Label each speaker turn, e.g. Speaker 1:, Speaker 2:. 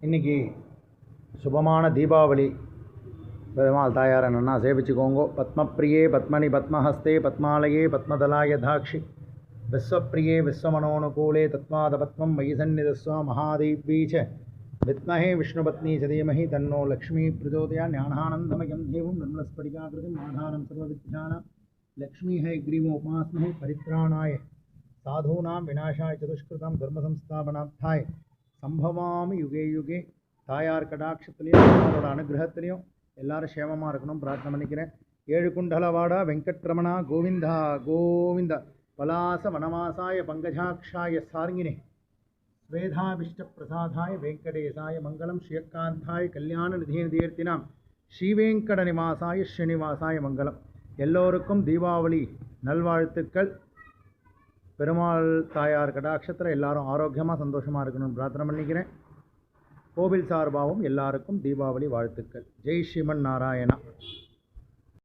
Speaker 1: இன்றைக்கி சுபமான தீபாவளி. பெருமாள் தாயார் என்னென்னா சேவிச்சுக்கோங்கோ. பத்மப்பிரியே பத்மனி பத்மஹஸ்தே பத்மாலயே பத்மதலாய தாட்சி விஸ்வப்பிரியே விஸ்வமனோனுகூலே தத்மாத பத்மம் மயி சந்நிதஸ்வ மகாதேவீச்ச வித்மஹே விஷ்ணுபத்னி சதீமஹி தன்னோ லக்ஷ்மீ பிரச்சோதயா. ஞானானந்தமயம் தேவம் நிர்மலஸ்படிகாகிருதிம் ஆதாரம் சர்வவித்யானாம் லக்ஷ்மீ ஹயக்ரீவோபாஸ்மஹே பரித்ராணாய சாதூனாம் விநாசாய சதுஷ்கிருதம் தர்மசம்ஸ்தாபனார்த்தாய சம்பவாமி யுகே யுகே. தாயார் கடாட்சத்துலேயும் அவரோட அனுகிரகத்துலேயும் எல்லாரும் சேமமாக இருக்கணும் பிரார்த்தனை பண்ணிக்கிறேன். ஏழு குண்டலவாடா வெங்கட்ரமணா கோவிந்தா கோவிந்தா. பலாச வனவாசாய பங்கஜாட்சாய சார்ங்கினே ஸ்வேதாபிஷ்ட பிரசாதாய வெங்கடேசாய மங்களம். ஸ்ரீயக்காந்தாய கல்யாண நிதியர்த்தினாம் ஸ்ரீவேங்கட நிவாசாய ஸ்ரீனிவாசாய மங்களம். எல்லோருக்கும் தீபாவளி நல்வாழ்த்துக்கள். பெருமாள் தாயார் கடாட்சத்தில் எல்லாரும் ஆரோக்கியமாக சந்தோஷமாக இருக்கணும்னு பிரார்த்தனை பண்ணிக்கிறேன். கோவில் சார்பாகவும் எல்லாருக்கும் தீபாவளி வாழ்த்துக்கள். ஜெய் ஸ்ரீமன் நாராயணா.